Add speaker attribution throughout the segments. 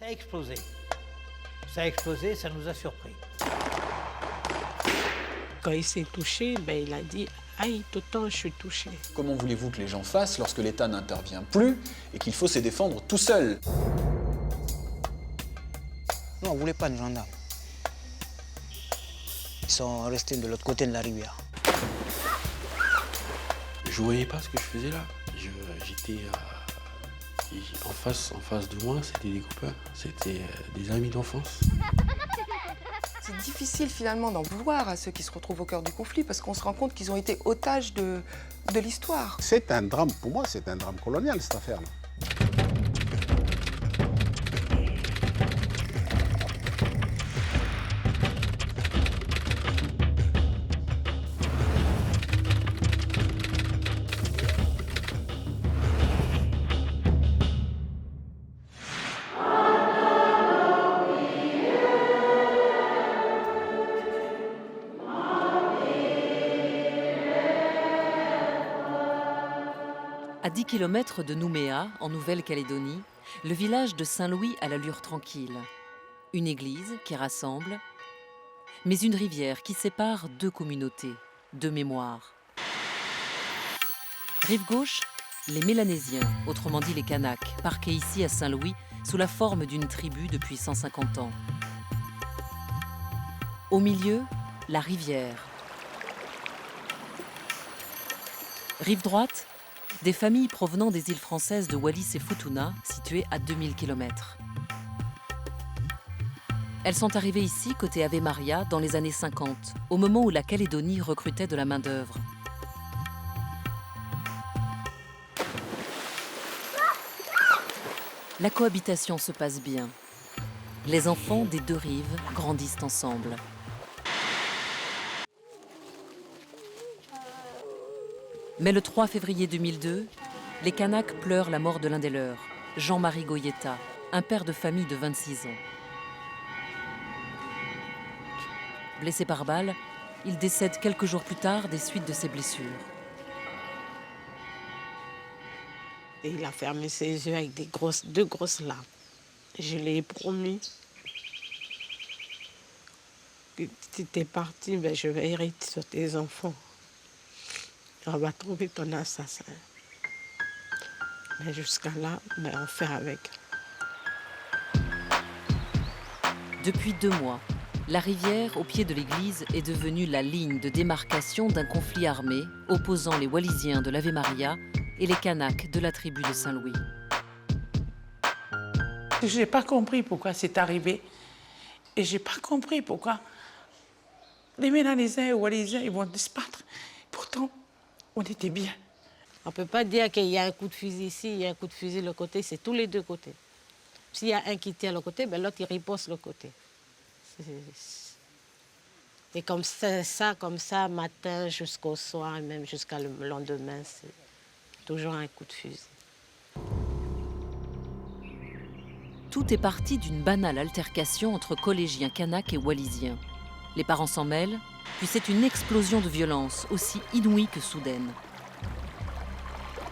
Speaker 1: Ça a explosé. Ça a explosé, ça nous a surpris.
Speaker 2: Quand il s'est touché, il a dit « Aïe, tout le temps je suis touché ».
Speaker 3: Comment voulez-vous que les gens fassent lorsque l'État n'intervient plus et qu'il faut se défendre tout seul?
Speaker 4: Non, on ne voulait pas de gendarmes. Ils sont restés de l'autre côté de la rivière.
Speaker 5: Je ne voyais pas ce que je faisais là. J'étais en face de moi, c'était des copains, c'était des amis d'enfance.
Speaker 6: C'est difficile finalement d'en vouloir à ceux qui se retrouvent au cœur du conflit parce qu'on se rend compte qu'ils ont été otages de l'histoire.
Speaker 7: C'est un drame, pour moi, c'est un drame colonial, cette affaire-là.
Speaker 8: À 10 km de Nouméa, en Nouvelle-Calédonie, le village de Saint-Louis a l'allure tranquille. Une église qui rassemble, mais une rivière qui sépare deux communautés, deux mémoires. Rive gauche, les Mélanésiens, autrement dit les Kanaks, parqués ici à Saint-Louis sous la forme d'une tribu depuis 150 ans. Au milieu, la rivière. Rive droite, des familles provenant des îles françaises de Wallis et Futuna, situées à 2000 km. Elles sont arrivées ici, côté Ave Maria, dans les années 50, au moment où la Calédonie recrutait de la main-d'œuvre. La cohabitation se passe bien. Les enfants des deux rives grandissent ensemble. Mais le 3 février 2002, les Kanaks pleurent la mort de l'un des leurs, Jean-Marie Goyeta, un père de famille de 26 ans. Blessé par balle, il décède quelques jours plus tard des suites de ses blessures.
Speaker 2: Et il a fermé ses yeux avec deux grosses larmes. Je lui ai promis que si tu es parti, je vais hériter sur tes enfants. On va trouver ton assassin. Mais jusqu'à là, on fait avec.
Speaker 8: Depuis 2 mois, la rivière au pied de l'église est devenue la ligne de démarcation d'un conflit armé opposant les Wallisiens de l'Ave Maria et les Kanaks de la tribu de Saint-Louis.
Speaker 9: Je n'ai pas compris pourquoi c'est arrivé. Et je n'ai pas compris pourquoi les Mélanésiens et les Wallisiens ils vont disparaître. Pourtant, on était bien.
Speaker 2: On ne peut pas dire qu'il y a un coup de fusil ici, il y a un coup de fusil de l'autre côté, c'est tous les deux côtés. S'il y a un qui tient le côté, l'autre il riposte le côté. Et comme ça, matin jusqu'au soir, et même jusqu'à le lendemain, c'est toujours un coup de fusil.
Speaker 8: Tout est parti d'une banale altercation entre collégiens kanaks et wallisiens. Les parents s'en mêlent, puis c'est une explosion de violence aussi inouïe que soudaine.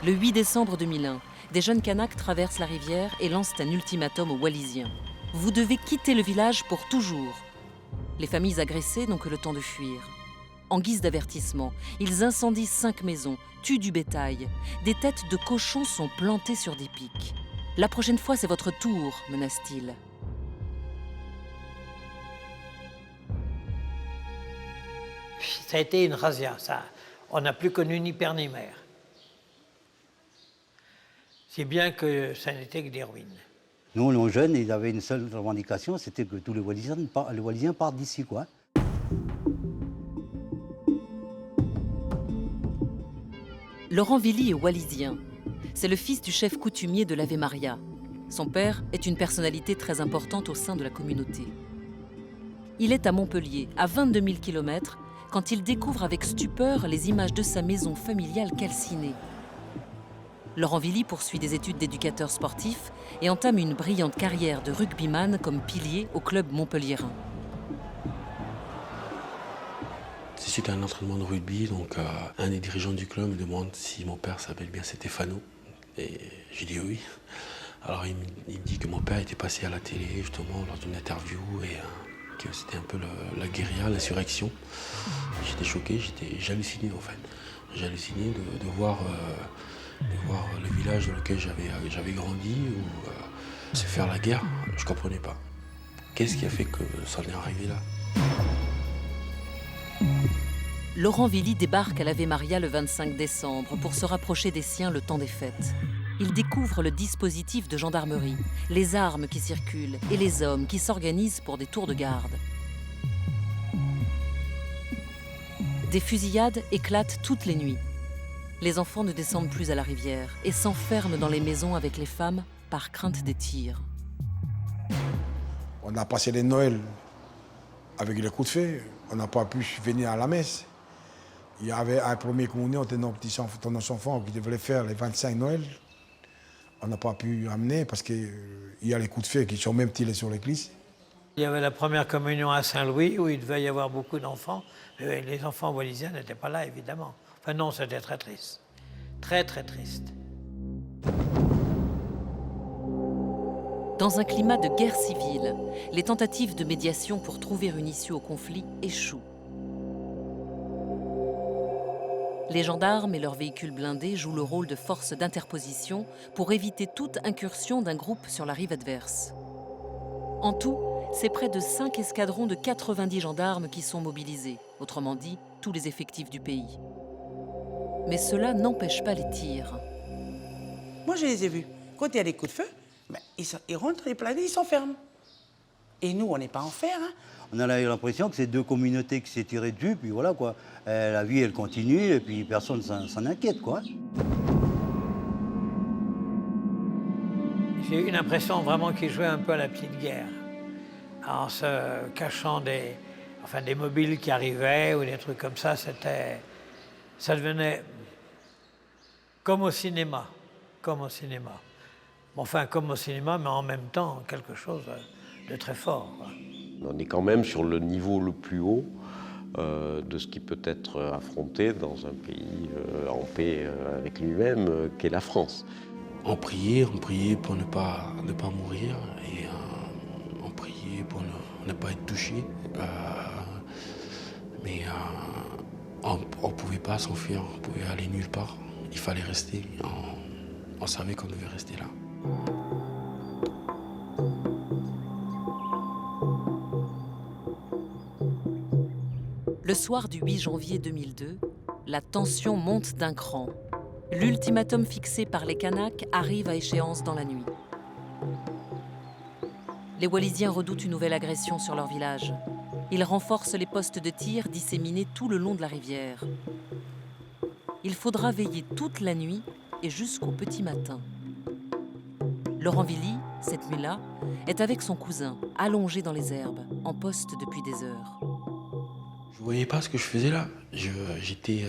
Speaker 8: Le 8 décembre 2001, des jeunes Kanaks traversent la rivière et lancent un ultimatum aux Wallisiens. Vous devez quitter le village pour toujours. Les familles agressées n'ont que le temps de fuir. En guise d'avertissement, ils incendient 5 maisons, tuent du bétail. Des têtes de cochons sont plantées sur des pics. La prochaine fois, c'est votre tour, menace-t-il.
Speaker 1: Ça a été une razzia, ça. On n'a plus connu ni père ni mère. Si bien que ça n'était que des ruines.
Speaker 10: Nous, les jeunes, ils avaient une seule revendication, c'était que tous les Wallisiens partent d'ici, quoi.
Speaker 8: Laurent Villy est wallisien. C'est le fils du chef coutumier de l'Ave Maria. Son père est une personnalité très importante au sein de la communauté. Il est à Montpellier, à 22 000 km, quand il découvre avec stupeur les images de sa maison familiale calcinée. Laurent Villy poursuit des études d'éducateur sportif et entame une brillante carrière de rugbyman comme pilier au club montpelliérain.
Speaker 5: C'était un entraînement de rugby, donc un des dirigeants du club me demande si mon père s'appelle bien Stéphano. Et j'ai dit oui. Alors il me dit que mon père était passé à la télé justement lors d'une interview et que c'était un peu la guérilla, l'insurrection. J'étais choqué, j'ai halluciné en fait. J'ai halluciné de voir le village dans lequel j'avais grandi ou se faire la guerre. Je ne comprenais pas. Qu'est-ce qui a fait que ça en est arrivé là?
Speaker 8: Laurent Villy débarque à l'Ave Maria le 25 décembre pour se rapprocher des siens le temps des fêtes. Il découvre le dispositif de gendarmerie, les armes qui circulent et les hommes qui s'organisent pour des tours de garde. Des fusillades éclatent toutes les nuits. Les enfants ne descendent plus à la rivière et s'enferment dans les maisons avec les femmes par crainte des tirs.
Speaker 11: On a passé les Noëls avec les coups de feu. On n'a pas pu venir à la messe. Il y avait un premier communion de nos enfants qui devaient faire les 25 Noël. On n'a pas pu amener parce qu'il y a les coups de feu qui sont même tirés sur l'église.
Speaker 1: Il y avait la première communion à Saint-Louis où il devait y avoir beaucoup d'enfants. Mais les enfants wallisiens n'étaient pas là, évidemment. Enfin non, c'était très triste. Très, très triste.
Speaker 8: Dans un climat de guerre civile, les tentatives de médiation pour trouver une issue au conflit échouent. Les gendarmes et leurs véhicules blindés jouent le rôle de force d'interposition pour éviter toute incursion d'un groupe sur la rive adverse. En tout, c'est près de 5 escadrons de 90 gendarmes qui sont mobilisés, autrement dit, tous les effectifs du pays. Mais cela n'empêche pas les tirs.
Speaker 9: Moi, je les ai vus. Quand il y a des coups de feu, ben, ils rentrent, les planés, ils s'enferment. Et nous, on n'est pas en fer. Hein.
Speaker 10: On a l'impression que c'est deux communautés qui s'est tirées dessus, puis voilà quoi. La vie, elle continue, et puis personne s'en inquiète, quoi.
Speaker 1: J'ai eu l'impression vraiment qu'ils jouaient un peu à la petite guerre, en se cachant des mobiles qui arrivaient ou des trucs comme ça. Ça devenait comme au cinéma, comme au cinéma. Enfin, comme au cinéma, mais en même temps, quelque chose de très fort. Quoi.
Speaker 12: On est quand même sur le niveau le plus haut de ce qui peut être affronté dans un pays en paix avec lui-même, qu'est la France.
Speaker 5: On priait pour ne pas mourir et on priait pour ne pas être touché. Mais on ne pouvait pas s'enfuir, on pouvait aller nulle part. Il fallait rester. On savait qu'on devait rester là.
Speaker 8: Le soir du 8 janvier 2002, la tension monte d'un cran. L'ultimatum fixé par les Kanaks arrive à échéance dans la nuit. Les Wallisiens redoutent une nouvelle agression sur leur village. Ils renforcent les postes de tir disséminés tout le long de la rivière. Il faudra veiller toute la nuit et jusqu'au petit matin. Laurent Villy, cette nuit-là, est avec son cousin, allongé dans les herbes, en poste depuis des heures.
Speaker 5: Je ne voyais pas ce que je faisais là. J'étais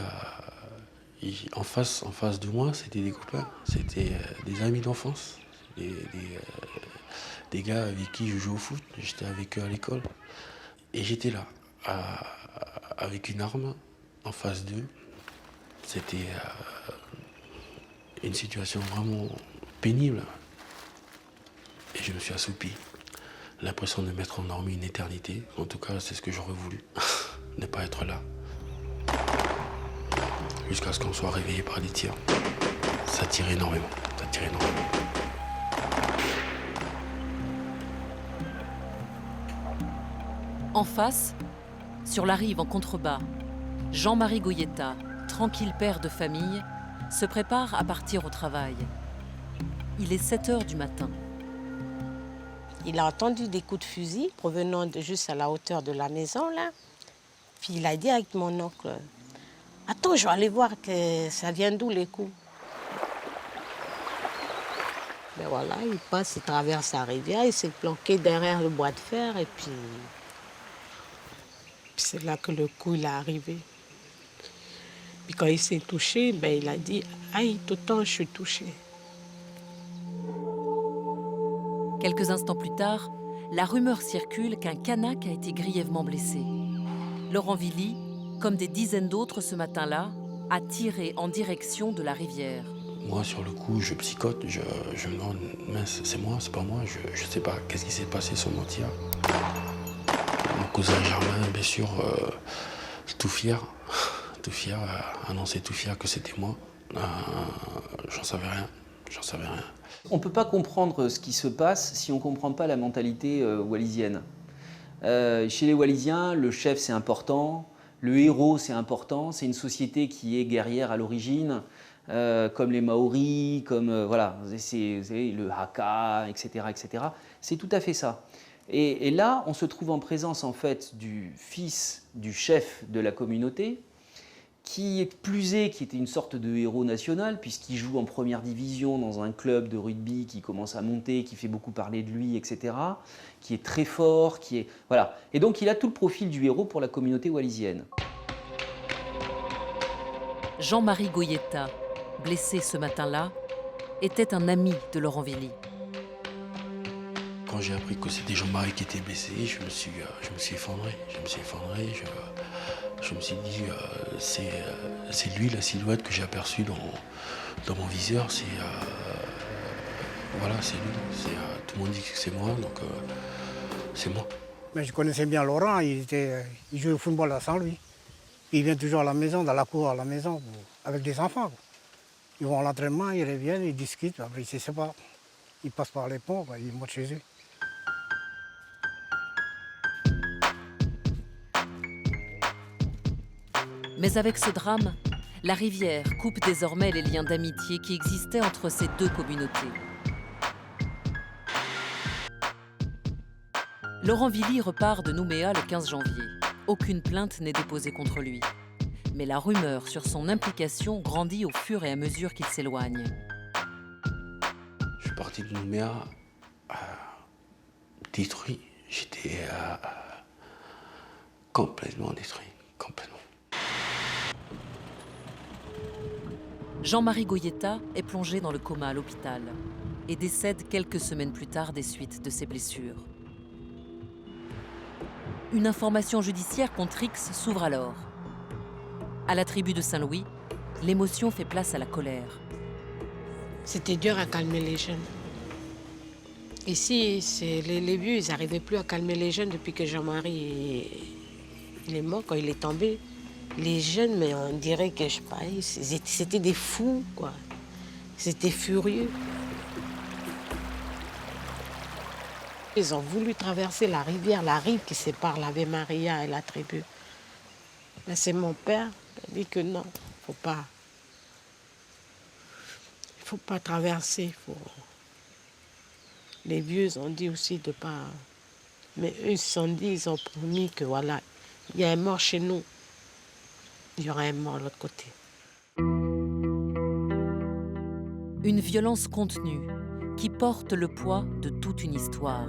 Speaker 5: en face de moi, c'était des copains, c'était des amis d'enfance, des gars avec qui je joue au foot. J'étais avec eux à l'école. Et j'étais là, avec une arme en face d'eux. C'était une situation vraiment pénible. Et je me suis assoupi. L'impression de m'être endormi une éternité. En tout cas, c'est ce que j'aurais voulu. Ne pas être là. Jusqu'à ce qu'on soit réveillé par les tirs. Ça tire énormément. Ça tire énormément.
Speaker 8: En face, sur la rive en contrebas, Jean-Marie Goyeta, tranquille père de famille, se prépare à partir au travail. Il est 7 heures du matin.
Speaker 2: Il a entendu des coups de fusil provenant de juste à la hauteur de la maison, là. Puis il a dit avec mon oncle, « Attends, je vais aller voir que ça vient d'où les coups. » Ben voilà, il passe, il traverse la rivière, il s'est planqué derrière le bois de fer et puis c'est là que le coup il est arrivé. Puis quand il s'est touché, ben il a dit « Aïe, tout le temps je suis touché. »
Speaker 8: Quelques instants plus tard, la rumeur circule qu'un Kanak a été grièvement blessé. Laurent Villy, comme des dizaines d'autres ce matin-là, a tiré en direction de la rivière.
Speaker 5: Moi, sur le coup, je psychote, je me demande, mince, c'est moi, c'est pas moi, je sais pas, qu'est-ce qui s'est passé sur Montia. Mon cousin Germain, bien sûr, tout fier, annoncer tout fier que c'était moi. J'en savais rien.
Speaker 13: On ne peut pas comprendre ce qui se passe si on ne comprend pas la mentalité wallisienne. Chez les Wallisiens, le chef c'est important, le héros c'est important, c'est une société qui est guerrière à l'origine, comme les Maoris, comme voilà, c'est le Haka, etc., etc. C'est tout à fait ça. Et là, on se trouve en présence en fait du fils du chef de la communauté, qui était une sorte de héros national, puisqu'il joue en première division dans un club de rugby qui commence à monter, qui fait beaucoup parler de lui, etc., qui est très fort, voilà. Et donc il a tout le profil du héros pour la communauté wallisienne.
Speaker 8: Jean-Marie Goyeta, blessé ce matin-là, était un ami de Laurent Willy.
Speaker 5: Quand j'ai appris que c'était Jean-Marie qui était blessé, je me suis effondré. Je me suis dit, c'est lui la silhouette que j'ai aperçue dans mon viseur. Voilà, c'est lui. Tout le monde dit que c'est moi, donc c'est moi.
Speaker 4: Mais je connaissais bien Laurent, il jouait au football à Saint-Louis. Il vient toujours à la maison, dans la cour à la maison, avec des enfants. Ils vont à l'entraînement, ils reviennent, ils discutent, après ils ne savent pas. Ils passent par les ponts, ils montent chez eux.
Speaker 8: Mais avec ce drame, la rivière coupe désormais les liens d'amitié qui existaient entre ces deux communautés. Laurent Willy repart de Nouméa le 15 janvier. Aucune plainte n'est déposée contre lui. Mais la rumeur sur son implication grandit au fur et à mesure qu'il s'éloigne.
Speaker 5: Je suis parti de Nouméa détruit. J'étais complètement détruit, complètement.
Speaker 8: Jean-Marie Goyeta est plongé dans le coma à l'hôpital et décède quelques semaines plus tard des suites de ses blessures. Une information judiciaire contre X s'ouvre alors. À la tribu de Saint-Louis, l'émotion fait place à la colère.
Speaker 2: C'était dur à calmer les jeunes. Ici, les vieux, ils n'arrivaient plus à calmer les jeunes depuis que Jean-Marie il est mort, quand il est tombé. Les jeunes, mais on dirait que, je sais pas, c'était des fous, quoi. C'était furieux. Ils ont voulu traverser la rive qui sépare l'Ave Maria et la tribu. Mais c'est mon père qui a dit que non, il ne faut pas traverser. Les vieux ont dit aussi de ne pas... Mais eux, ils se sont dit, ils ont promis que voilà, il y a un mort chez nous. Il y aura un mort de l'autre côté.
Speaker 8: Une violence contenue qui porte le poids de toute une histoire.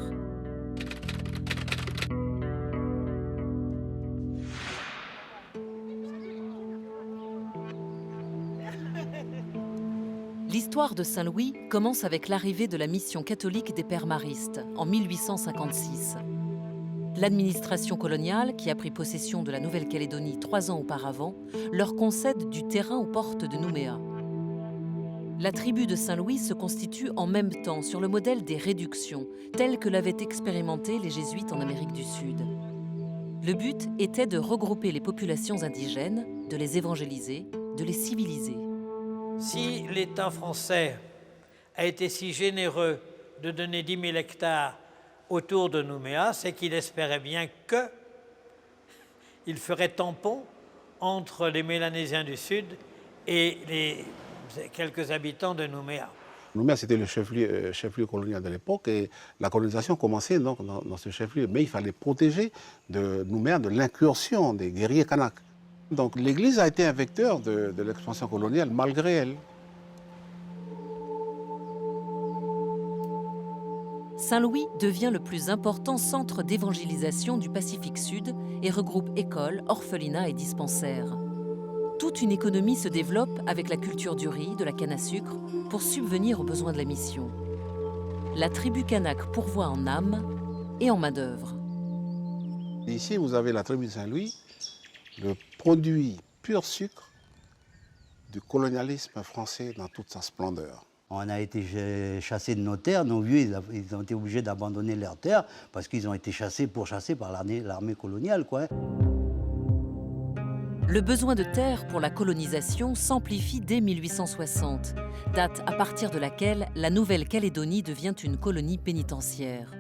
Speaker 8: L'histoire de Saint-Louis commence avec l'arrivée de la mission catholique des Pères Maristes en 1856. L'administration coloniale, qui a pris possession de la Nouvelle-Calédonie 3 ans auparavant, leur concède du terrain aux portes de Nouméa. La tribu de Saint-Louis se constitue en même temps sur le modèle des réductions, telles que l'avaient expérimenté les jésuites en Amérique du Sud. Le but était de regrouper les populations indigènes, de les évangéliser, de les civiliser.
Speaker 1: Si l'État français a été si généreux de donner 10 000 hectares autour de Nouméa, c'est qu'il espérait bien qu'il ferait tampon entre les Mélanésiens du Sud et les quelques habitants de Nouméa.
Speaker 7: Nouméa, c'était le chef-lieu colonial de l'époque et la colonisation commençait donc dans ce chef-lieu. Mais il fallait protéger de Nouméa de l'incursion des guerriers kanaks. Donc l'Église a été un vecteur de l'expansion coloniale malgré elle.
Speaker 8: Saint-Louis devient le plus important centre d'évangélisation du Pacifique Sud et regroupe écoles, orphelinats et dispensaires. Toute une économie se développe avec la culture du riz, de la canne à sucre, pour subvenir aux besoins de la mission. La tribu kanak pourvoit en âme et en main-d'œuvre.
Speaker 7: Ici, vous avez la tribu de Saint-Louis, le produit pur sucre du colonialisme français dans toute sa splendeur.
Speaker 10: On a été chassés de nos terres, nos vieux, ils ont été obligés d'abandonner leurs terres parce qu'ils ont été pourchassés par l'armée coloniale, quoi.
Speaker 8: Le besoin de terre pour la colonisation s'amplifie dès 1860, date à partir de laquelle la Nouvelle-Calédonie devient une colonie pénitentiaire.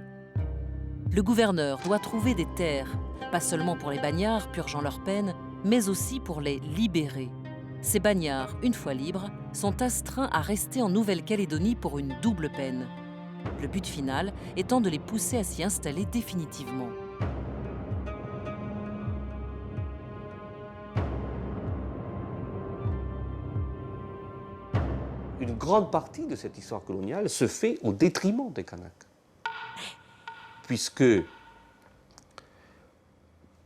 Speaker 8: Le gouverneur doit trouver des terres, pas seulement pour les bagnards purgeant leur peine, mais aussi pour les libérer. Ces bagnards, une fois libres, sont astreints à rester en Nouvelle-Calédonie pour une double peine. Le but final étant de les pousser à s'y installer définitivement.
Speaker 12: Une grande partie de cette histoire coloniale se fait au détriment des Kanaks. Puisque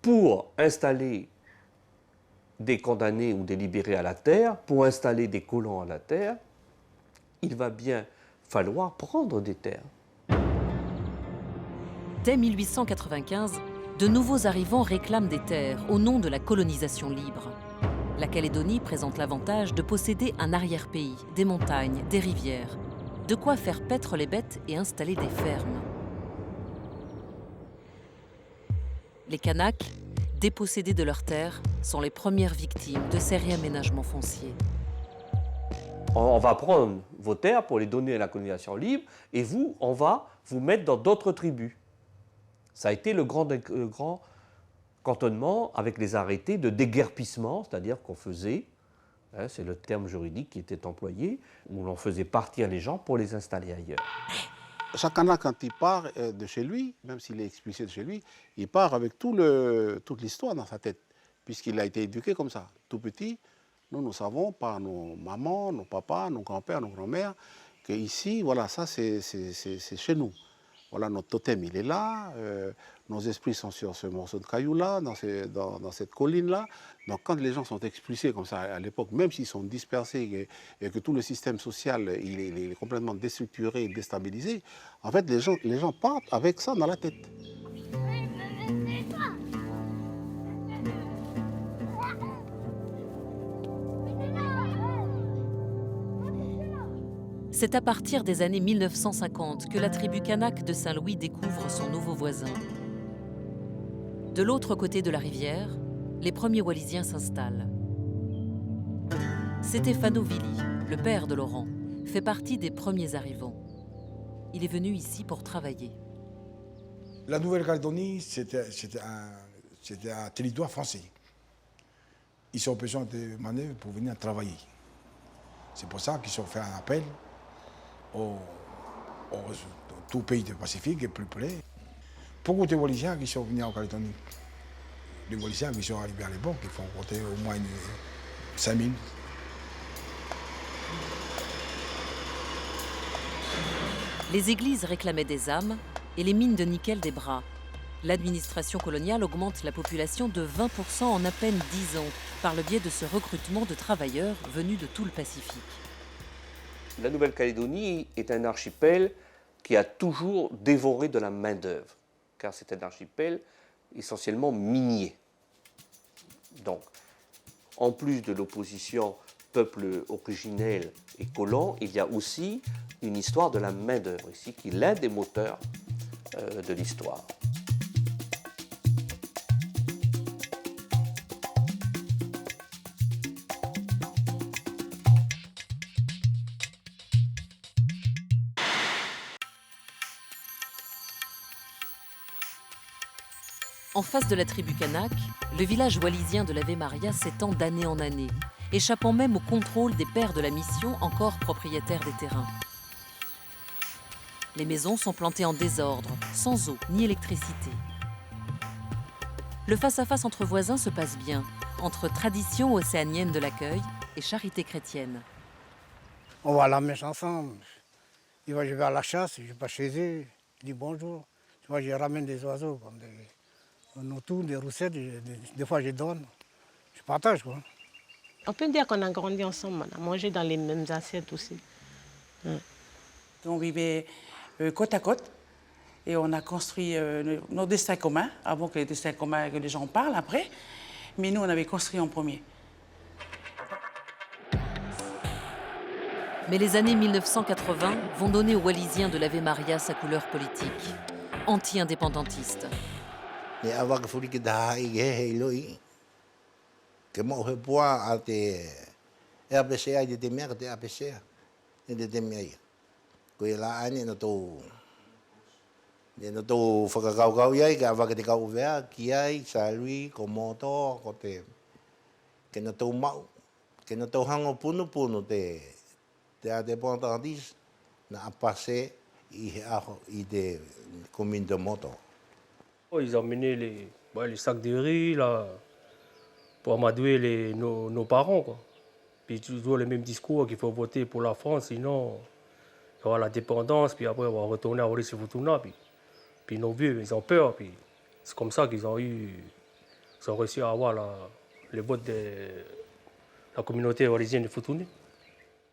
Speaker 12: pour installer des condamnés ou des libérés à la terre, pour installer des colons à la terre, il va bien falloir prendre des terres.
Speaker 8: Dès 1895, de nouveaux arrivants réclament des terres au nom de la colonisation libre. La Calédonie présente l'avantage de posséder un arrière-pays, des montagnes, des rivières, de quoi faire paître les bêtes et installer des fermes. Les Kanaks, dépossédés de leurs terres, sont les premières victimes de ces réaménagements fonciers.
Speaker 12: On va prendre vos terres pour les donner à la colonisation libre et vous, on va vous mettre dans d'autres tribus. Ça a été le grand cantonnement avec les arrêtés de déguerpissement, c'est-à-dire qu'on faisait, c'est le terme juridique qui était employé, où l'on faisait partir les gens pour les installer ailleurs.
Speaker 7: Chaque Kanak, quand il part de chez lui, même s'il est expulsé de chez lui, il part avec toute l'histoire dans sa tête, puisqu'il a été éduqué comme ça. Tout petit, nous savons par nos mamans, nos papas, nos grands-pères, nos grands-mères, qu'ici, voilà, ça c'est chez nous. Voilà, notre totem, il est là, nos esprits sont sur ce morceau de caillou-là, dans cette colline-là. Donc quand les gens sont expulsés comme ça à l'époque, même s'ils sont dispersés et que tout le système social il est complètement déstructuré et déstabilisé, en fait les gens partent avec ça dans la tête.
Speaker 8: C'est à partir des années 1950 que la tribu Kanak de Saint-Louis découvre son nouveau voisin. De l'autre côté de la rivière, les premiers Wallisiens s'installent. Stéphano Villi, le père de Laurent, fait partie des premiers arrivants. Il est venu ici pour travailler.
Speaker 11: La Nouvelle-Calédonie, c'était un territoire français. Ils ont besoin de manœuvres pour venir travailler. C'est pour ça qu'ils ont fait un appel tout pays du Pacifique et plus près. Beaucoup de Wallisiens qui sont venus en Calédonie. Les Wallisiens qui sont arrivés à l'époque, ils font compter au moins 5000.
Speaker 8: Les églises réclamaient des âmes et les mines de nickel des bras. L'administration coloniale augmente la population de 20% en à peine 10 ans par le biais de ce recrutement de travailleurs venus de tout le Pacifique.
Speaker 12: La Nouvelle-Calédonie est un archipel qui a toujours dévoré de la main-d'œuvre, car c'est un archipel essentiellement minier. Donc, en plus de l'opposition peuple originel et colon, il y a aussi une histoire de la main-d'œuvre ici, qui est l'un des moteurs de l'histoire.
Speaker 8: En face de la tribu Kanak, le village wallisien de l'Ave Maria s'étend d'année en année, échappant même au contrôle des pères de la mission encore propriétaires des terrains. Les maisons sont plantées en désordre, sans eau ni électricité. Le face-à-face entre voisins se passe bien, entre tradition océanienne de l'accueil et charité chrétienne.
Speaker 4: On va à la messe ensemble. Je vais à la chasse, je passe chez eux, je dis bonjour. Tu vois, je ramène des oiseaux comme des noutous, des roussettes, des fois je donne. Je partage, quoi.
Speaker 2: On peut dire qu'on a grandi ensemble, on a mangé dans les mêmes assiettes aussi.
Speaker 9: On vivait côte à côte et on a construit nos destins communs, avant que les destins communs, que les gens parlent après. Mais nous, on avait construit en premier.
Speaker 8: Mais les années 1980 vont donner aux Wallisiens de l'Ave Maria sa couleur politique, anti-indépendantiste.
Speaker 14: Ils emmenaient les sacs de riz là, pour amadouer nos parents, quoi. Puis toujours le même discours qu'il faut voter pour la France, sinon il y aura la dépendance, puis après on va retourner à Wallis et Futuna. Puis nos vieux, ils ont peur, puis c'est comme ça qu'ils ont réussi à avoir le vote de la communauté wallisienne de Futuna.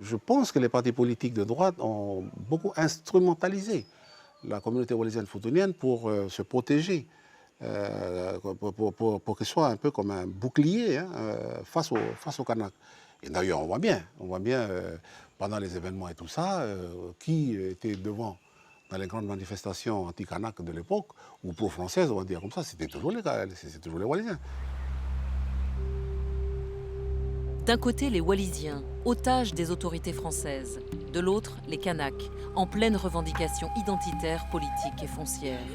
Speaker 7: Je pense que les partis politiques de droite ont beaucoup instrumentalisé la communauté wallisienne futunienne pour se protéger, pour qu'elle soit un peu comme un bouclier face aux Kanaks. Et d'ailleurs, on voit bien pendant les événements et tout ça, qui était devant dans les grandes manifestations anti-Kanak de l'époque, ou pro-françaises, on va dire comme ça, c'était toujours les Wallisiens.
Speaker 8: D'un côté, les Wallisiens, otages des autorités françaises. De l'autre, les Kanaks, en pleine revendication identitaire, politique et foncière.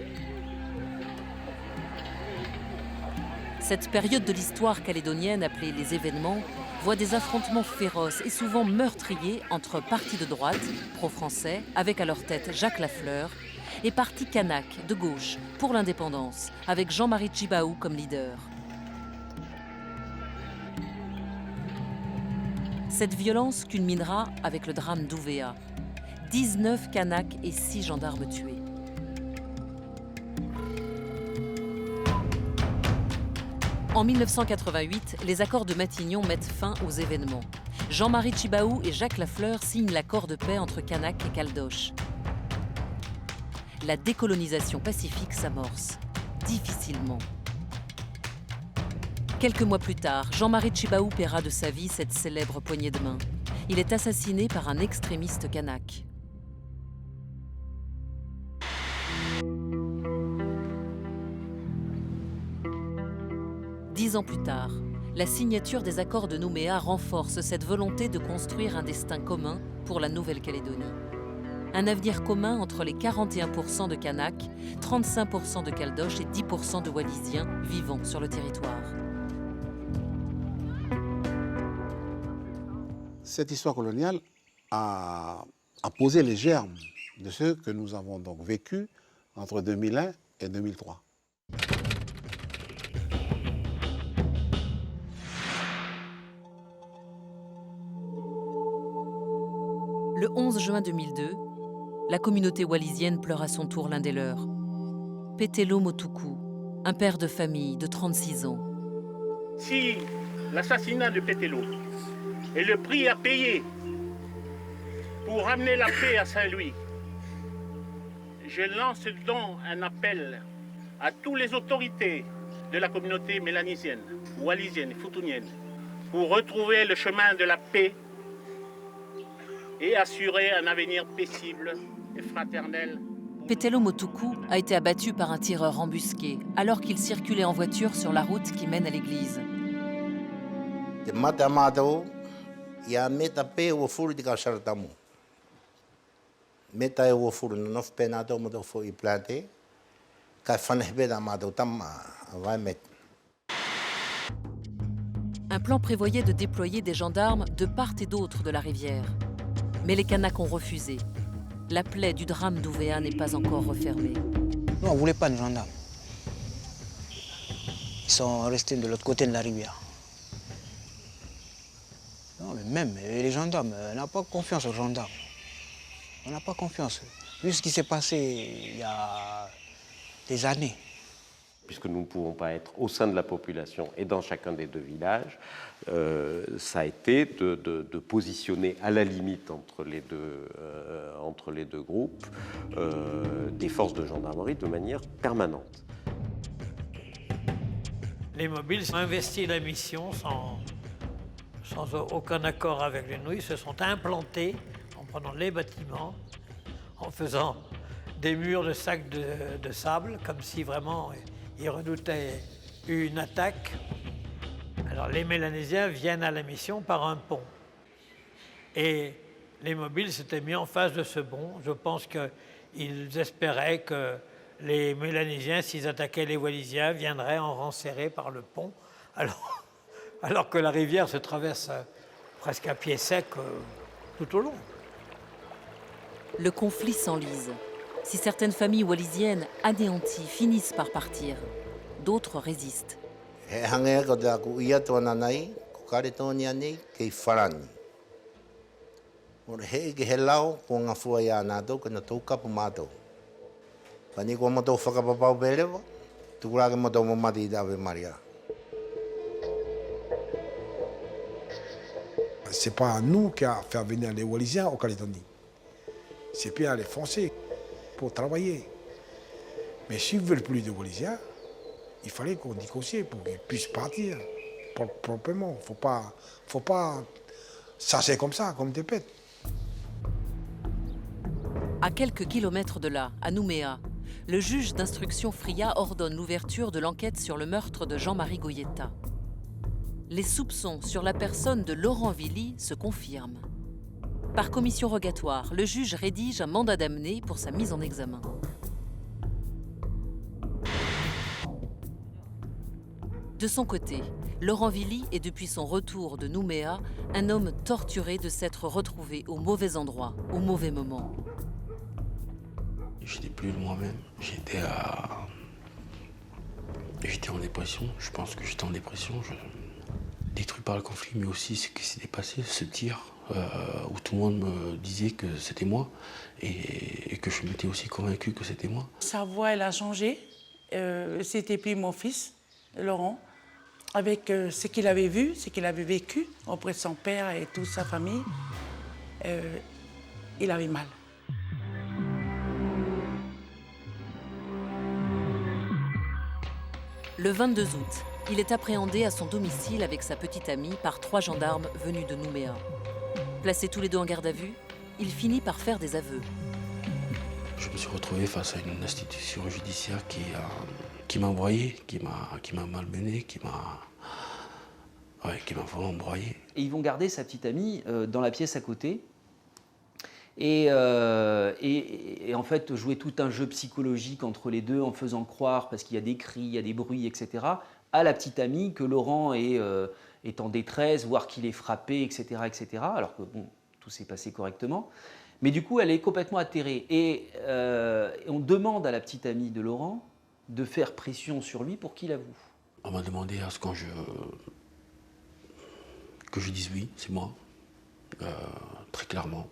Speaker 8: Cette période de l'histoire calédonienne appelée les événements voit des affrontements féroces et souvent meurtriers entre partis de droite, pro-français, avec à leur tête Jacques Lafleur, et partis Kanak de gauche pour l'indépendance, avec Jean-Marie Tjibaou comme leader. Cette violence culminera avec le drame d'Ouvéa. 19 Kanaks et 6 gendarmes tués. En 1988, les accords de Matignon mettent fin aux événements. Jean-Marie Tjibaou et Jacques Lafleur signent l'accord de paix entre Kanaks et Caldoches. La décolonisation pacifique s'amorce, difficilement. Quelques mois plus tard, Jean-Marie Tjibaou paiera de sa vie cette célèbre poignée de main. Il est assassiné par un extrémiste kanak. Dix ans plus tard, la signature des accords de Nouméa renforce cette volonté de construire un destin commun pour la Nouvelle-Calédonie. Un avenir commun entre les 41% de Kanaks, 35% de Caldoches et 10% de Wallisiens vivant sur le territoire.
Speaker 7: Cette histoire coloniale a posé les germes de ce que nous avons donc vécu entre 2001 et 2003.
Speaker 8: Le 11 juin 2002, la communauté wallisienne pleure à son tour l'un des leurs. Petelo Motuku, un père de famille de 36 ans.
Speaker 15: Si l'assassinat de Petelo est le prix à payer pour ramener la paix à Saint-Louis, je lance donc un appel à toutes les autorités de la communauté mélanisienne, wallisienne et futunienne pour retrouver le chemin de la paix et assurer un avenir paisible et fraternel.
Speaker 8: Petelo Motuku a été abattu par un tireur embusqué alors qu'il circulait en voiture sur la route qui mène à l'église. Un plan prévoyait de déployer des gendarmes de part et d'autre de la rivière. Mais les Kanaks ont refusé. La plaie du drame d'Ouvéa n'est pas encore refermée.
Speaker 16: Nous, on ne voulait pas de gendarmes. Ils sont restés de l'autre côté de la rivière. Non, mais même les gendarmes, on n'a pas confiance aux gendarmes. On n'a pas confiance. Vu ce qui s'est passé il y a des années.
Speaker 12: Puisque nous ne pouvons pas être au sein de la population et dans chacun des deux villages, ça a été de positionner à la limite entre les deux groupes des forces de gendarmerie de manière permanente.
Speaker 1: Les mobiles ont investi la mission sans aucun accord avec les Nouilles, se sont implantés prenant les bâtiments, en faisant des murs de sacs de sable, comme si vraiment ils redoutaient une attaque. Alors les Mélanésiens viennent à la mission par un pont. Et les mobiles s'étaient mis en face de ce pont. Je pense qu'ils espéraient que les Mélanésiens, s'ils attaquaient les Wallisiens, viendraient en rang serré par le pont, alors que la rivière se traverse presque à pied sec tout au long.
Speaker 8: Le conflit s'enlise. Si certaines familles wallisiennes anéanties finissent par partir, d'autres résistent.
Speaker 11: C'est pas nous qui avons fait venir les Wallisiens en Calédonie. C'est bien les Français pour travailler. Mais s'ils ne veulent plus de Wallisiens, il fallait qu'on négocie pour qu'ils puissent partir proprement. Faut pas chasser comme ça, comme des bêtes.
Speaker 8: À quelques kilomètres de là, à Nouméa, le juge d'instruction Fria ordonne l'ouverture de l'enquête sur le meurtre de Jean-Marie Goyeta. Les soupçons sur la personne de Laurent Villy se confirment. Par commission rogatoire, le juge rédige un mandat d'amener pour sa mise en examen. De son côté, Laurent Villy est depuis son retour de Nouméa un homme torturé de s'être retrouvé au mauvais endroit, au mauvais moment.
Speaker 5: J'étais plus de moi-même, j'étais en dépression, je pense que j'étais en dépression, détruit par le conflit, mais aussi ce qui s'était passé, ce tir, où tout le monde me disait que c'était moi, et que je m'étais aussi convaincu que c'était moi.
Speaker 9: Sa voix, elle a changé, c'était plus mon fils, Laurent, avec ce qu'il avait vu, ce qu'il avait vécu auprès de son père et toute sa famille, il avait mal.
Speaker 8: Le 22 août, il est appréhendé à son domicile avec sa petite amie par 3 gendarmes venus de Nouméa. Placés tous les deux en garde à vue, il finit par faire des aveux.
Speaker 5: Je me suis retrouvé face à une institution judiciaire qui m'a broyé, qui m'a malmené, qui m'a vraiment broyé.
Speaker 13: Et ils vont garder sa petite amie dans la pièce à côté. Et en fait, jouer tout un jeu psychologique entre les deux en faisant croire, parce qu'il y a des cris, il y a des bruits, etc., à la petite amie que Laurent est en détresse, voire qu'il est frappé, etc., etc., alors que bon, tout s'est passé correctement. Mais du coup, elle est complètement atterrée. Et on demande à la petite amie de Laurent de faire pression sur lui pour qu'il avoue.
Speaker 5: On m'a demandé à ce que je dise oui, c'est moi, très clairement.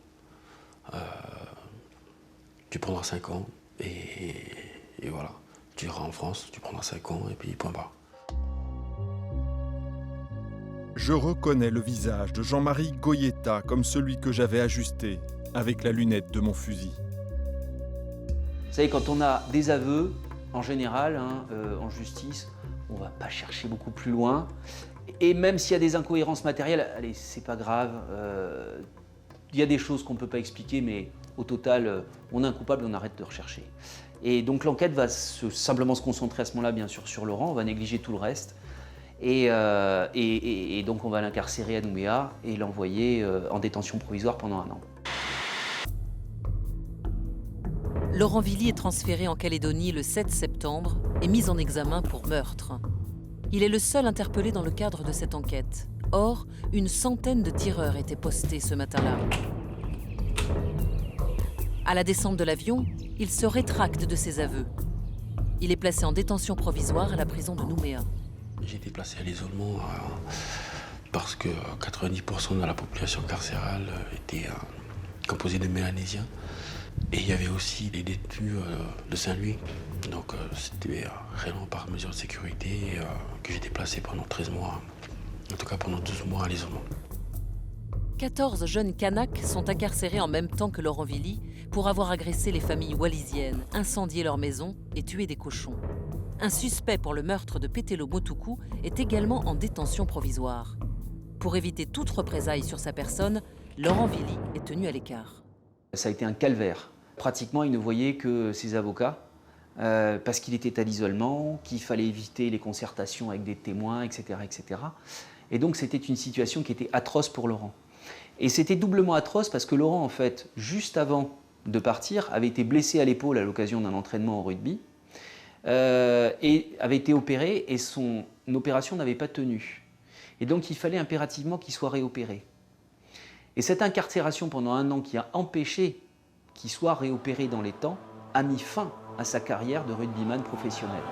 Speaker 5: Tu prendras 5 ans et voilà, tu iras en France, tu prendras 5 ans et puis point barre.
Speaker 17: Je reconnais le visage de Jean-Marie Goyeta comme celui que j'avais ajusté avec la lunette de mon fusil.
Speaker 13: Vous savez, quand on a des aveux, en général, en justice, on ne va pas chercher beaucoup plus loin. Et même s'il y a des incohérences matérielles, allez, c'est pas grave. Il y a des choses qu'on ne peut pas expliquer, mais au total, on a un coupable, on arrête de rechercher. Et donc l'enquête va simplement se concentrer à ce moment-là, bien sûr, sur Laurent, on va négliger tout le reste. Et donc on va l'incarcérer à Nouméa et l'envoyer en détention provisoire pendant 1 an.
Speaker 8: Laurent Villy est transféré en Calédonie le 7 septembre et mis en examen pour meurtre. Il est le seul interpellé dans le cadre de cette enquête. Or, une centaine de tireurs étaient postés ce matin-là. À la descente de l'avion, il se rétracte de ses aveux. Il est placé en détention provisoire à la prison de Nouméa.
Speaker 5: J'ai été placé à l'isolement parce que 90% de la population carcérale était composée de Mélanésiens. Et il y avait aussi des détenus de Saint-Louis. Donc c'était réellement par mesure de sécurité que j'étais placé pendant 13 mois, en tout cas pendant 12 mois à l'isolement.
Speaker 8: 14 jeunes Kanaks sont incarcérés en même temps que Laurent Villy pour avoir agressé les familles wallisiennes, incendié leurs maisons et tué des cochons. Un suspect pour le meurtre de Petelo Motuku est également en détention provisoire. Pour éviter toute représaille sur sa personne, Laurent Villy est tenu à l'écart.
Speaker 13: Ça a été un calvaire. Pratiquement, il ne voyait que ses avocats, parce qu'il était à l'isolement, qu'il fallait éviter les concertations avec des témoins, etc., etc. Et donc, c'était une situation qui était atroce pour Laurent. Et c'était doublement atroce parce que Laurent, en fait, juste avant de partir, avait été blessé à l'épaule à l'occasion d'un entraînement au rugby, et avait été opéré, et son opération n'avait pas tenu. Et donc, il fallait impérativement qu'il soit réopéré. Et cette incarcération pendant 1 an qui a empêché qu'il soit réopéré dans les temps a mis fin à sa carrière de rugbyman professionnel.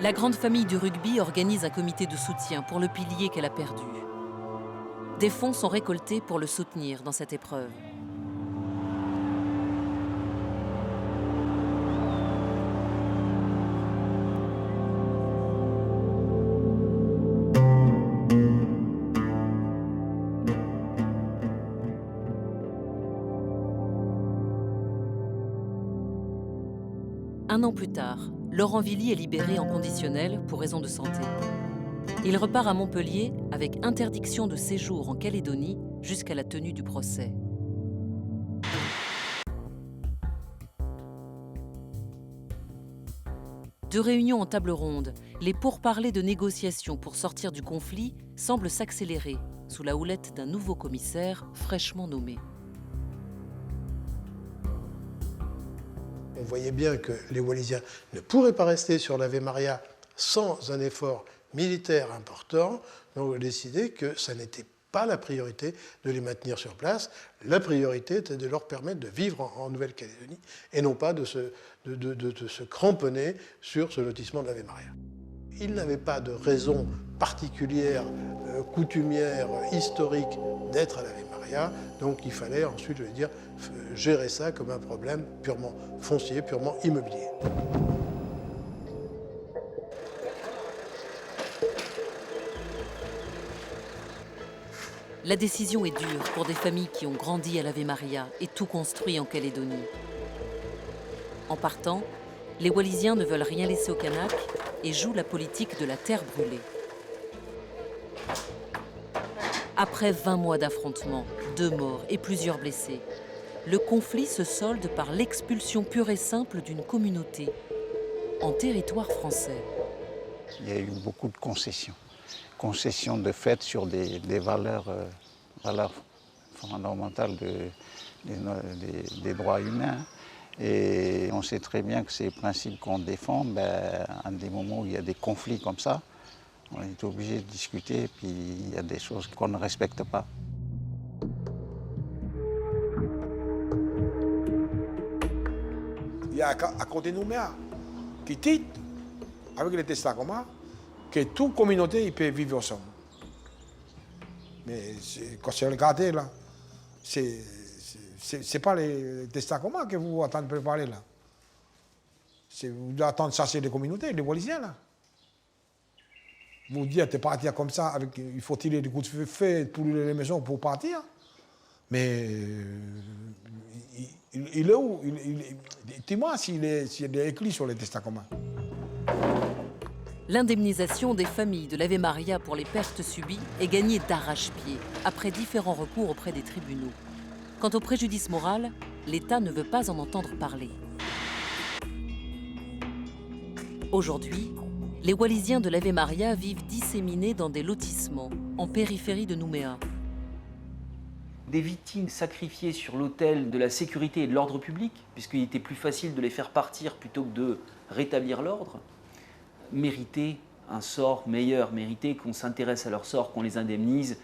Speaker 8: La grande famille du rugby organise un comité de soutien pour le pilier qu'elle a perdu. Des fonds sont récoltés pour le soutenir dans cette épreuve. Un an plus tard, Laurent Villy est libéré en conditionnel pour raison de santé. Il repart à Montpellier avec interdiction de séjour en Calédonie jusqu'à la tenue du procès. De réunion en table ronde, les pourparlers de négociations pour sortir du conflit semblent s'accélérer sous la houlette d'un nouveau commissaire fraîchement nommé.
Speaker 18: On voyait bien que les Wallisiens ne pourraient pas rester sur l'Ave Maria sans un effort militaire important. Donc on a décidé que ça n'était pas la priorité de les maintenir sur place. La priorité était de leur permettre de vivre en Nouvelle-Calédonie et non pas de se cramponner sur ce lotissement de l'Ave Maria. Ils n'avaient pas de raison particulière, coutumière, historique d'être à l'Ave Maria, donc il fallait ensuite, je veux dire, gérer ça comme un problème purement foncier, purement immobilier.
Speaker 8: La décision est dure pour des familles qui ont grandi à l'Ave Maria et tout construit en Calédonie. En partant, les Wallisiens ne veulent rien laisser aux Kanaks et jouent la politique de la terre brûlée. Après 20 mois d'affrontements, 2 morts et plusieurs blessés, le conflit se solde par l'expulsion pure et simple d'une communauté en territoire français.
Speaker 19: Il y a eu beaucoup de concessions. Concessions de fait sur des valeurs fondamentales des droits humains. Et on sait très bien que ces principes qu'on défend, à des moments où il y a des conflits comme ça, on est obligé de discuter, et puis il y a des choses qu'on ne respecte pas.
Speaker 11: Il y a à côté de Nouméa qui dit, avec les testats communs, que toute communauté il peut vivre ensemble. Mais quand c'est regardé là, c'est pas les testats communs que vous attendez préparer là. Vous devez attendre chasser les communautés, les Wallisiens là. Vous dites, t'es partir comme ça, il faut tirer des coups de feu pour les maisons pour partir. Mais il est où? Dis-moi s'il est écrit sur les testats communs.
Speaker 8: L'indemnisation des familles de l'Ave Maria pour les pertes subies est gagnée d'arrache-pied, après différents recours auprès des tribunaux. Quant au préjudice moral, l'État ne veut pas en entendre parler. Aujourd'hui, les Wallisiens de l'Ave Maria vivent disséminés dans des lotissements, en périphérie de Nouméa.
Speaker 13: Des victimes sacrifiées sur l'autel de la sécurité et de l'ordre public, puisqu'il était plus facile de les faire partir plutôt que de rétablir l'ordre, méritaient un sort meilleur, méritaient qu'on s'intéresse à leur sort, qu'on les indemnise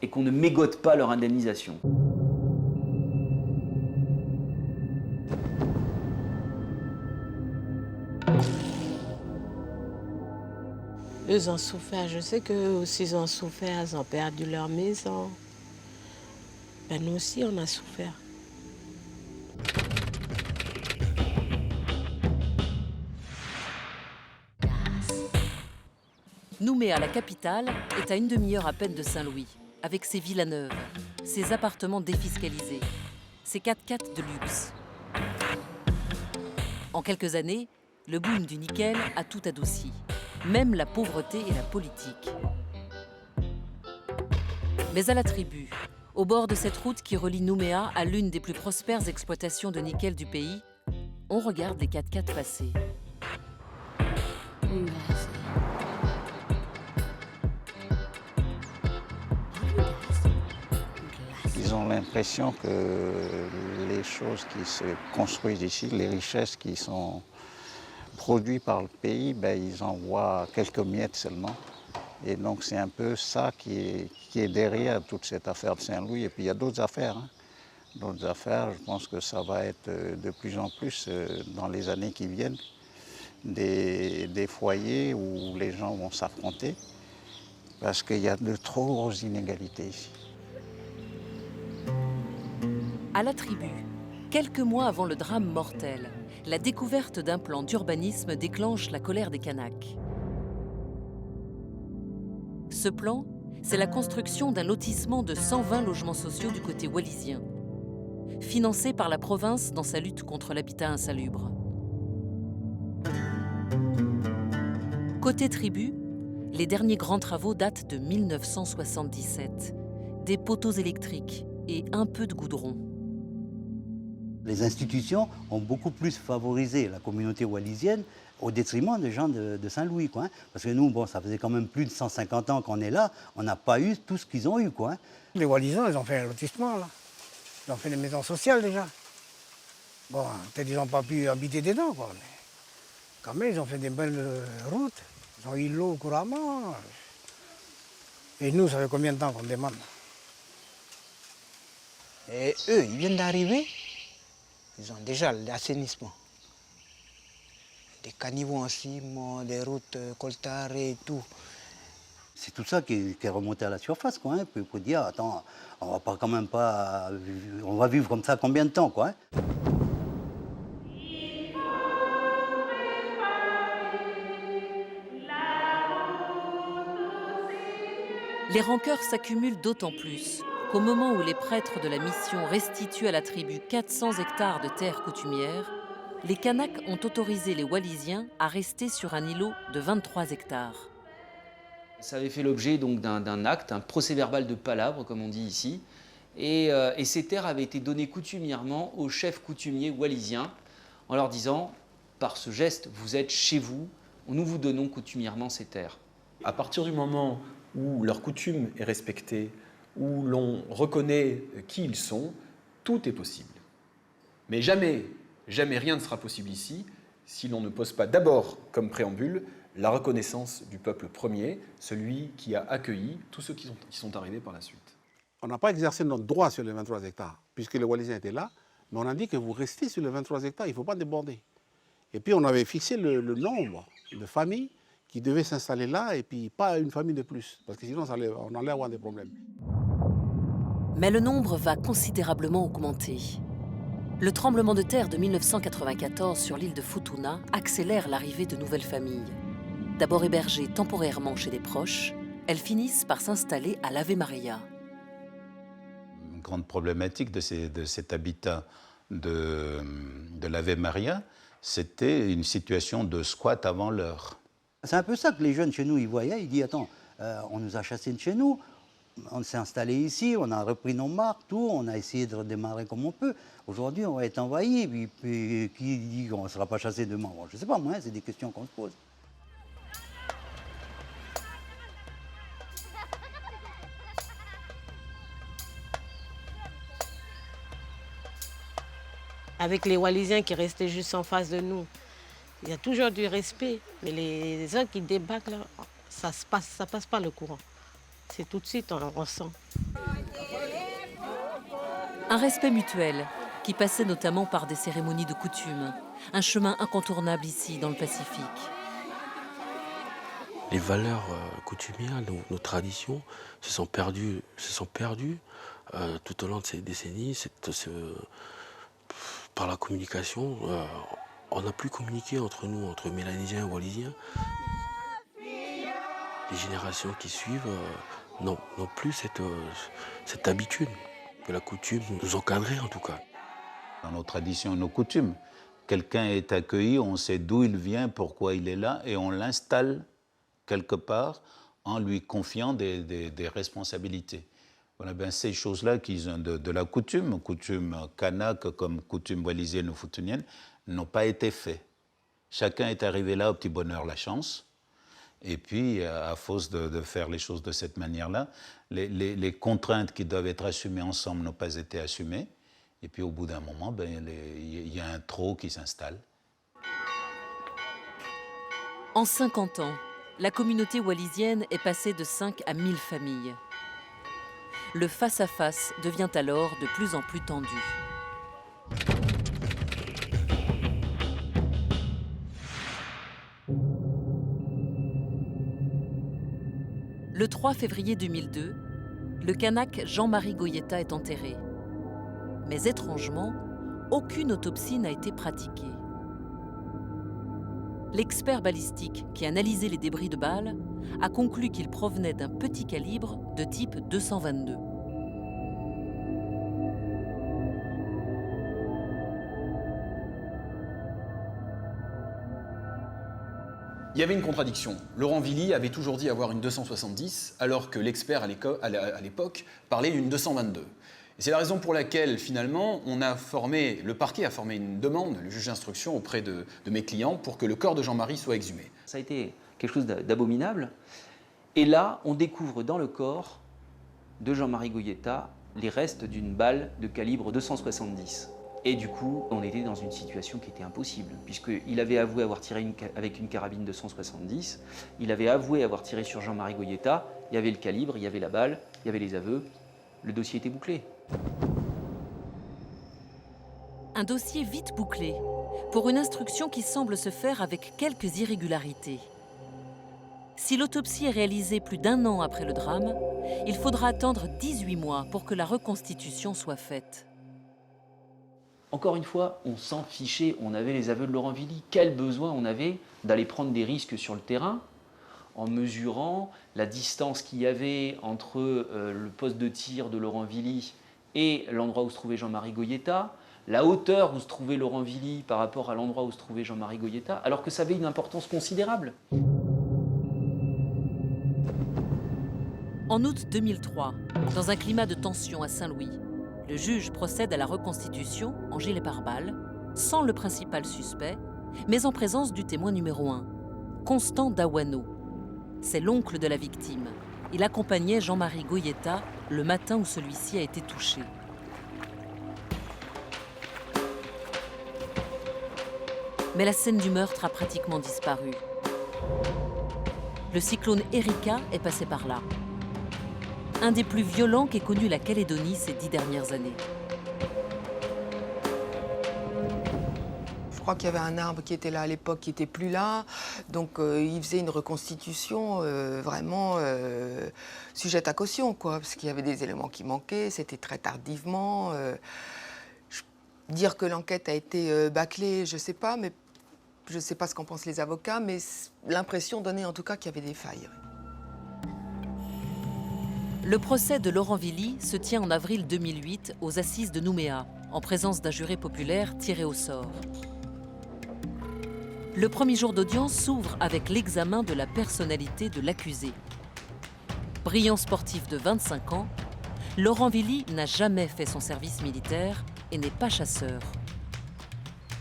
Speaker 13: et qu'on ne mégote pas leur indemnisation.
Speaker 2: Eux ont souffert, je sais qu'eux aussi ils ont souffert, ils ont perdu leur maison. Ben nous aussi on a souffert.
Speaker 8: Nouméa, la capitale, est à une demi-heure à peine de Saint-Louis, avec ses villas neuves, ses appartements défiscalisés, ses 4x4 de luxe. En quelques années, le boom du nickel a tout adouci, même la pauvreté et la politique. Mais à la tribu, au bord de cette route qui relie Nouméa à l'une des plus prospères exploitations de nickel du pays, on regarde les 4x4 passer.
Speaker 19: Ils ont l'impression que les choses qui se construisent ici, les richesses qui sont produites par le pays, ben, ils en voient quelques miettes seulement. Et donc c'est un peu ça qui est derrière toute cette affaire de Saint-Louis. Et puis il y a d'autres affaires. Hein. D'autres affaires, je pense que ça va être de plus en plus dans les années qui viennent, des foyers où les gens vont s'affronter parce qu'il y a de trop grosses inégalités ici.
Speaker 8: À la tribu, quelques mois avant le drame mortel, la découverte d'un plan d'urbanisme déclenche la colère des Kanaks. Ce plan, c'est la construction d'un lotissement de 120 logements sociaux du côté wallisien, financé par la province dans sa lutte contre l'habitat insalubre. Côté tribu, les derniers grands travaux datent de 1977. Des poteaux électriques et un peu de goudron.
Speaker 10: Les institutions ont beaucoup plus favorisé la communauté wallisienne au détriment des gens de Saint-Louis, quoi. Hein. Parce que nous, bon, ça faisait quand même plus de 150 ans qu'on est là, on n'a pas eu tout ce qu'ils ont eu, quoi. Hein.
Speaker 4: Les Wallisiens, ils ont fait un lotissement, là. Ils ont fait des maisons sociales, déjà. Bon, peut-être ils n'ont pas pu habiter dedans, quoi. Mais quand même, ils ont fait des belles routes. Ils ont eu l'eau couramment. Et nous, ça fait combien de temps qu'on demande?
Speaker 16: Et eux, ils viennent d'arriver, ils ont déjà l'assainissement. Des caniveaux en ciment, des routes coltarées et tout.
Speaker 10: C'est tout ça qui est remonté à la surface, quoi. Hein. Pour dire, attends, on va pas quand même pas... On va vivre comme ça combien de temps, quoi. Hein.
Speaker 8: Les rancœurs s'accumulent d'autant plus qu'au moment où les prêtres de la mission restituent à la tribu 400 hectares de terres coutumières, les Kanaks ont autorisé les Wallisiens à rester sur un îlot de 23 hectares.
Speaker 13: Ça avait fait l'objet donc d'un acte, un procès-verbal de palabre, comme on dit ici, et ces terres avaient été données coutumièrement aux chefs coutumiers wallisiens, en leur disant, par ce geste, vous êtes chez vous, nous vous donnons coutumièrement ces terres.
Speaker 20: À partir du moment où leur coutume est respectée, où l'on reconnaît qui ils sont, tout est possible. Mais jamais, jamais rien ne sera possible ici si l'on ne pose pas d'abord comme préambule la reconnaissance du peuple premier, celui qui a accueilli tous ceux qui sont arrivés par la suite.
Speaker 7: On n'a pas exercé notre droit sur les 23 hectares, puisque les Wallisiens étaient là, mais on a dit que vous restez sur les 23 hectares, il ne faut pas déborder. Et puis on avait fixé le nombre de familles qui devaient s'installer là, et puis pas une famille de plus, parce que sinon on allait avoir des problèmes.
Speaker 8: Mais le nombre va considérablement augmenter. Le tremblement de terre de 1994 sur l'île de Futuna accélère l'arrivée de nouvelles familles. D'abord hébergées temporairement chez des proches, elles finissent par s'installer à l'Ave Maria.
Speaker 21: Une grande problématique de cet habitat de l'Ave Maria, c'était une situation de squat avant l'heure.
Speaker 10: C'est un peu ça que les jeunes chez nous, ils voyaient, ils disent, attends, on nous a chassés de chez nous, on s'est installé ici, on a repris nos marques, tout, on a essayé de redémarrer comme on peut. Aujourd'hui, on va être envahi, puis qui dit qu'on ne sera pas chassé demain? Bon, je ne sais pas, moi, c'est des questions qu'on se pose.
Speaker 2: Avec les Wallisiens qui restaient juste en face de nous, il y a toujours du respect. Mais les autres qui débarquent, là, ça passe pas le courant. C'est tout de suite, on sent.
Speaker 8: Un respect mutuel qui passait notamment par des cérémonies de coutume, un chemin incontournable ici, dans le Pacifique.
Speaker 5: Les valeurs coutumières, nos traditions se sont perdues tout au long de ces décennies. Par la communication, on n'a plus communiqué entre nous, entre Mélanesiens et Wallisiens. Les générations qui suivent n'ont plus cette habitude que la coutume nous encadrait en tout cas.
Speaker 21: Dans nos traditions et nos coutumes, quelqu'un est accueilli, on sait d'où il vient, pourquoi il est là, et on l'installe quelque part en lui confiant des responsabilités. Voilà, ben, ces choses-là qui sont de la coutume kanak comme coutume wallisienne ou futunienne, n'ont pas été faites. Chacun est arrivé là au petit bonheur, la chance. Et puis, à force de faire les choses de cette manière-là, les contraintes qui doivent être assumées ensemble n'ont pas été assumées. Et puis, au bout d'un moment, il y a un trop qui s'installe.
Speaker 8: En 50 ans, la communauté wallisienne est passée de 5 à 1000 familles. Le face-à-face devient alors de plus en plus tendu. Le 3 février 2002, le kanak Jean-Marie Goyeta est enterré. Mais étrangement, aucune autopsie n'a été pratiquée. L'expert balistique qui analysait les débris de balles a conclu qu'il provenait d'un petit calibre de type 222.
Speaker 20: Il y avait une contradiction. Laurent Villy avait toujours dit avoir une 270, alors que l'expert à l'époque parlait d'une 222. Et c'est la raison pour laquelle, finalement, le parquet a formé une demande, le juge d'instruction, auprès de mes clients, pour que le corps de Jean-Marie soit exhumé.
Speaker 13: Ça a été quelque chose d'abominable. Et là, on découvre dans le corps de Jean-Marie Goyeta les restes d'une balle de calibre 270. Et du coup, on était dans une situation qui était impossible, puisqu'il avait avoué avoir tiré avec une carabine 270, il avait avoué avoir tiré sur Jean-Marie Goyeta, il y avait le calibre, il y avait la balle, il y avait les aveux, le dossier était bouclé.
Speaker 8: Un dossier vite bouclé, pour une instruction qui semble se faire avec quelques irrégularités. Si l'autopsie est réalisée plus d'1 an après le drame, il faudra attendre 18 mois pour que la reconstitution soit faite.
Speaker 13: Encore une fois, on s'en fichait, on avait les aveux de Laurent Villy. Quel besoin on avait d'aller prendre des risques sur le terrain en mesurant la distance qu'il y avait entre le poste de tir de Laurent Villy et l'endroit où se trouvait Jean-Marie Goyeta, la hauteur où se trouvait Laurent Villy par rapport à l'endroit où se trouvait Jean-Marie Goyeta, alors que ça avait une importance considérable.
Speaker 8: En août 2003, dans un climat de tension à Saint-Louis, le juge procède à la reconstitution en gilet pare-balles, sans le principal suspect, mais en présence du témoin numéro 1, Constant Dawano. C'est l'oncle de la victime. Il accompagnait Jean-Marie Goyeta le matin où celui-ci a été touché. Mais la scène du meurtre a pratiquement disparu. Le cyclone Erika est passé par là. Un des plus violents qu'ait connu la Calédonie ces 10 dernières années.
Speaker 6: Je crois qu'il y avait un arbre qui était là à l'époque, qui n'était plus là. Donc il faisait une reconstitution vraiment sujette à caution, quoi, parce qu'il y avait des éléments qui manquaient, c'était très tardivement. Dire que l'enquête a été bâclée, je ne sais pas, mais je ne sais pas ce qu'en pensent les avocats, mais l'impression donnait en tout cas qu'il y avait des failles.
Speaker 8: Le procès de Laurent Villy se tient en avril 2008 aux assises de Nouméa, en présence d'un jury populaire tiré au sort. Le premier jour d'audience s'ouvre avec l'examen de la personnalité de l'accusé. Brillant sportif de 25 ans, Laurent Villy n'a jamais fait son service militaire et n'est pas chasseur.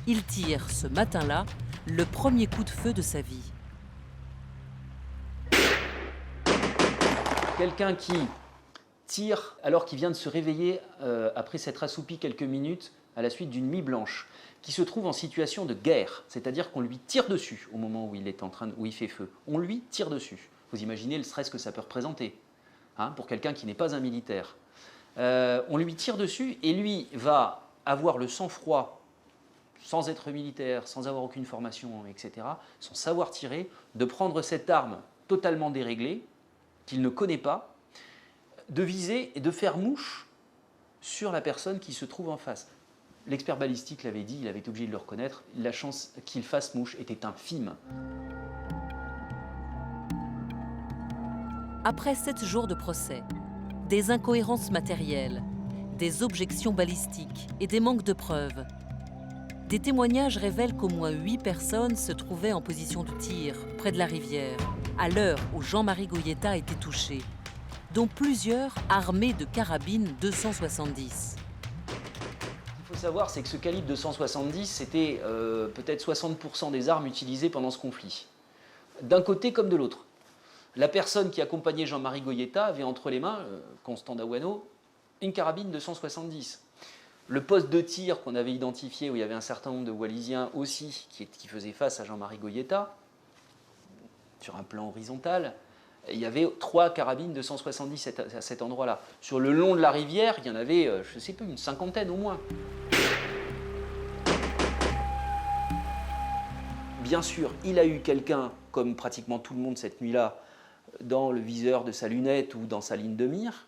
Speaker 8: Il tire ce matin-là le premier coup de feu de sa vie.
Speaker 13: Quelqu'un qui tire alors qu'il vient de se réveiller après s'être assoupi quelques minutes à la suite d'une nuit blanche, qui se trouve en situation de guerre, c'est-à-dire qu'on lui tire dessus au moment où il est où il fait feu. On lui tire dessus. Vous imaginez le stress que ça peut représenter, hein, pour quelqu'un qui n'est pas un militaire. On lui tire dessus et lui va avoir le sang-froid, sans être militaire, sans avoir aucune formation, etc., sans savoir tirer, de prendre cette arme totalement déréglée, qu'il ne connaît pas, de viser et de faire mouche sur la personne qui se trouve en face. L'expert balistique l'avait dit, il avait été obligé de le reconnaître, la chance qu'il fasse mouche était infime.
Speaker 8: Après 7 jours de procès, des incohérences matérielles, des objections balistiques et des manques de preuves, des témoignages révèlent qu'au moins 8 personnes se trouvaient en position de tir, près de la rivière, à l'heure où Jean-Marie Goyeta a été touché, dont plusieurs armés de carabines 270.
Speaker 13: Il faut savoir, c'est que ce calibre 270, c'était peut-être 60% des armes utilisées pendant ce conflit, d'un côté comme de l'autre. La personne qui accompagnait Jean-Marie Goyeta avait entre les mains, Constant Dawano, une carabine 270. Le poste de tir qu'on avait identifié, où il y avait un certain nombre de Wallisiens aussi qui faisaient face à Jean-Marie Goyeta, sur un plan horizontal, il y avait 3 carabines 270 à cet endroit-là. Sur le long de la rivière, il y en avait, je ne sais pas, une cinquantaine au moins. Bien sûr, il a eu quelqu'un, comme pratiquement tout le monde cette nuit-là, dans le viseur de sa lunette ou dans sa ligne de mire,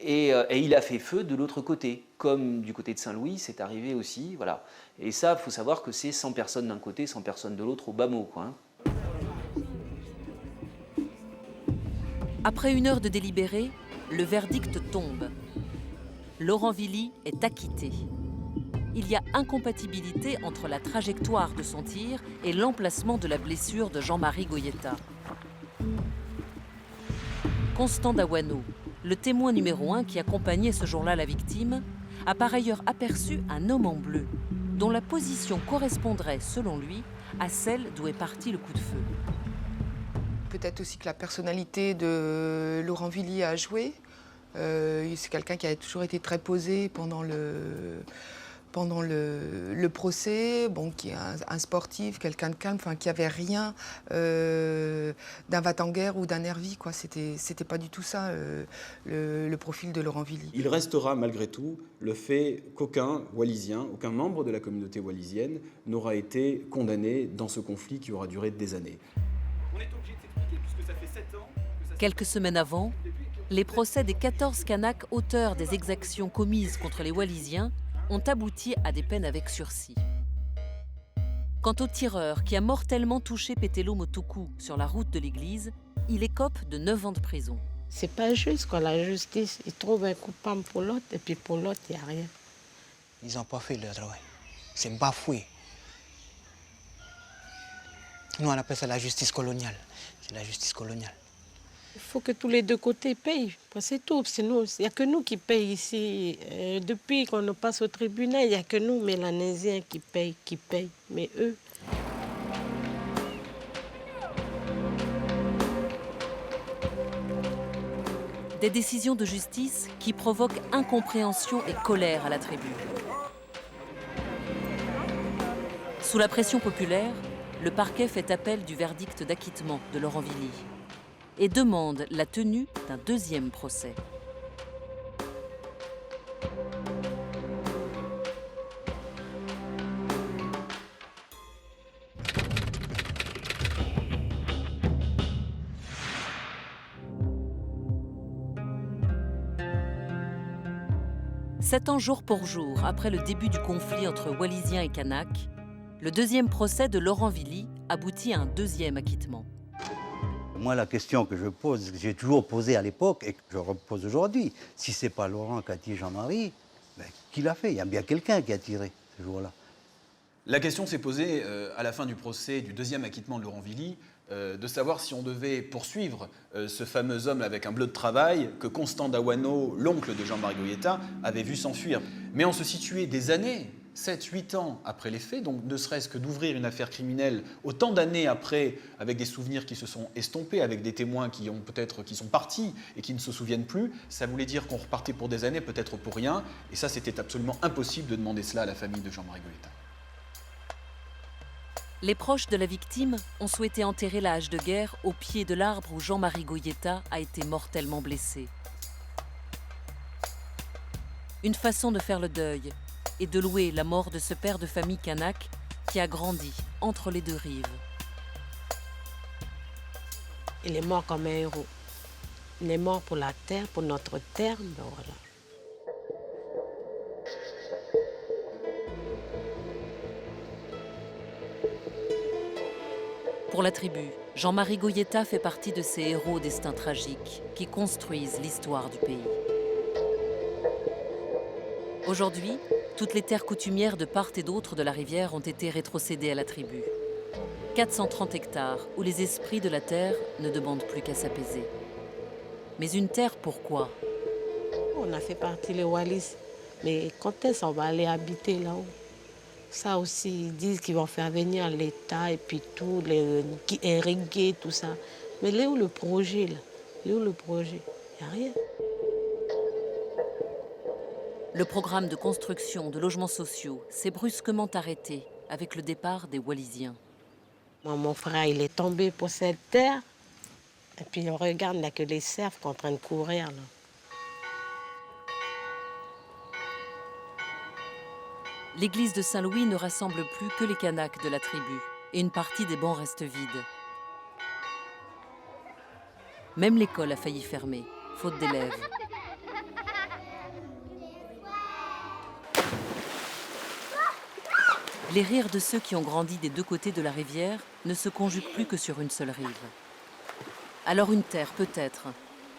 Speaker 13: et il a fait feu de l'autre côté, comme du côté de Saint-Louis, c'est arrivé aussi, voilà. Et ça, il faut savoir que c'est 100 personnes d'un côté, 100 personnes de l'autre, au bas mot, quoi, hein.
Speaker 8: Après 1 heure de délibéré, le verdict tombe. Laurent Villy est acquitté. Il y a incompatibilité entre la trajectoire de son tir et l'emplacement de la blessure de Jean-Marie Goyeta. Constant Dawano, le témoin numéro 1 qui accompagnait ce jour-là la victime, a par ailleurs aperçu un homme en bleu, dont la position correspondrait, selon lui, à celle d'où est parti le coup de feu.
Speaker 6: Peut-être aussi que la personnalité de Laurent Villy a joué. C'est quelqu'un qui a toujours été très posé pendant le procès, bon, qui est un sportif, quelqu'un de calme, enfin, qui n'avait rien d'un va-t-en-guerre ou d'un nervi, quoi. C'était pas du tout ça, le profil de Laurent Villy.
Speaker 20: Il restera malgré tout le fait qu'aucun Wallisien, aucun membre de la communauté wallisienne n'aura été condamné dans ce conflit qui aura duré des années. On est obligé de s'expliquer puisque ça fait 7 ans...
Speaker 8: Quelques semaines avant, les procès des 14 Kanaks auteurs des exactions commises contre les Wallisiens ont abouti à des peines avec sursis. Quant au tireur qui a mortellement touché Petelo Motoku sur la route de l'église, il écope de 9 ans de prison.
Speaker 2: C'est pas juste, quoi. La justice, ils trouvent un coupable pour l'autre, et puis pour l'autre, il n'y a rien.
Speaker 16: Ils n'ont pas fait leur travail. C'est bafoué. Nous, on appelle ça la justice coloniale. C'est la justice coloniale.
Speaker 2: Il faut que tous les deux côtés payent. C'est tout. Il n'y a que nous qui payons ici. Depuis qu'on nous passe au tribunal, il n'y a que nous, Mélanésiens, qui payent. Mais eux...
Speaker 8: Des décisions de justice qui provoquent incompréhension et colère à la tribu. Sous la pression populaire, le parquet fait appel du verdict d'acquittement de Laurent Villy et demande la tenue d'un 2e procès. Sept ans jour pour jour après le début du conflit entre Wallisiens et Kanaks, le 2e procès de Laurent Villy aboutit à un 2e acquittement.
Speaker 10: Moi, la question que je pose, que j'ai toujours posée à l'époque et que je repose aujourd'hui, si ce n'est pas Laurent qui a tiré Jean-Marie, ben, qui l'a fait? Il y a bien quelqu'un qui a tiré ce jour-là.
Speaker 20: La question s'est posée à la fin du procès du 2e acquittement de Laurent Villy, de savoir si on devait poursuivre ce fameux homme avec un bleu de travail que Constant Dawano, l'oncle de Jean-Marie Goyeta, avait vu s'enfuir. Mais on se situait des années, 7-8 ans après les faits, donc ne serait-ce que d'ouvrir une affaire criminelle autant d'années après, avec des souvenirs qui se sont estompés, avec des témoins qui sont partis et qui ne se souviennent plus, ça voulait dire qu'on repartait pour des années, peut-être pour rien, et ça c'était absolument impossible de demander cela à la famille de Jean-Marie Goyeta.
Speaker 8: Les proches de la victime ont souhaité enterrer la hache de guerre au pied de l'arbre où Jean-Marie Goyeta a été mortellement blessé. Une façon de faire le deuil et de louer la mort de ce père de famille kanak qui a grandi entre les deux rives.
Speaker 2: Il est mort comme un héros. Il est mort pour la terre, pour notre terre, ben voilà.
Speaker 8: Pour la tribu, Jean-Marie Goyeta fait partie de ces héros au destin tragique qui construisent l'histoire du pays. Aujourd'hui, toutes les terres coutumières de part et d'autre de la rivière ont été rétrocédées à la tribu. 430 hectares où les esprits de la terre ne demandent plus qu'à s'apaiser. Mais une terre, pourquoi?
Speaker 2: On a fait partie les Wallis, mais quand est-ce qu'on va aller habiter là-haut? Ça aussi, ils disent qu'ils vont faire venir l'État et puis tout, qui irriguer, tout ça. Mais là où le projet, là? Là où le projet? Il n'y a rien.
Speaker 8: Le programme de construction de logements sociaux s'est brusquement arrêté avec le départ des Wallisiens.
Speaker 2: Moi, mon frère, il est tombé pour cette terre. Et puis on regarde, il n'y a que les cerfs qui sont en train de courir, là.
Speaker 8: L'église de Saint-Louis ne rassemble plus que les Kanaks de la tribu et une partie des bancs reste vide. Même l'école a failli fermer, faute d'élèves. Les rires de ceux qui ont grandi des deux côtés de la rivière ne se conjuguent plus que sur une seule rive. Alors une terre peut-être,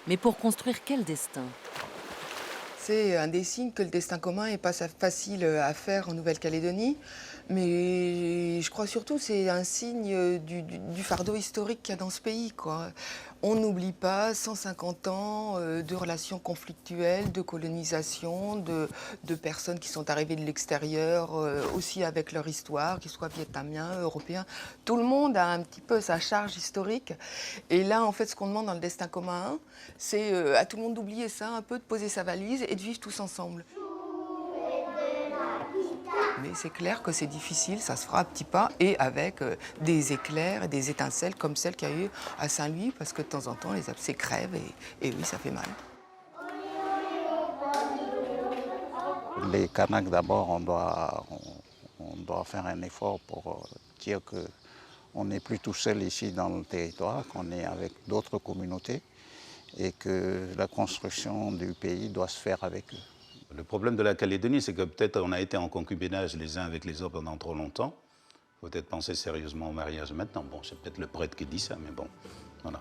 Speaker 8: mais pour construire quel destin?
Speaker 6: C'est un des signes que le destin commun n'est pas facile à faire en Nouvelle-Calédonie, mais je crois surtout que c'est un signe du fardeau historique qu'il y a dans ce pays, quoi. On n'oublie pas 150 ans de relations conflictuelles, de colonisation, de personnes qui sont arrivées de l'extérieur, aussi avec leur histoire, qu'ils soient vietnamiens, européens. Tout le monde a un petit peu sa charge historique. Et là, en fait, ce qu'on demande dans le destin commun, c'est à tout le monde d'oublier ça, un peu, de poser sa valise et de vivre tous ensemble. Mais c'est clair que c'est difficile, ça se fera à petits pas et avec des éclairs et des étincelles comme celle qu'il y a eu à Saint-Louis, parce que de temps en temps, les abcès crèvent et oui, ça fait mal.
Speaker 19: Les Kanaks, d'abord, on doit faire un effort pour dire qu'on n'est plus tout seul ici dans le territoire, qu'on est avec d'autres communautés et que la construction du pays doit se faire avec eux.
Speaker 21: Le problème de la Calédonie, c'est que peut-être on a été en concubinage les uns avec les autres pendant trop longtemps. Il faut peut-être penser sérieusement au mariage maintenant. Bon, c'est peut-être le prêtre qui dit ça, mais bon, voilà.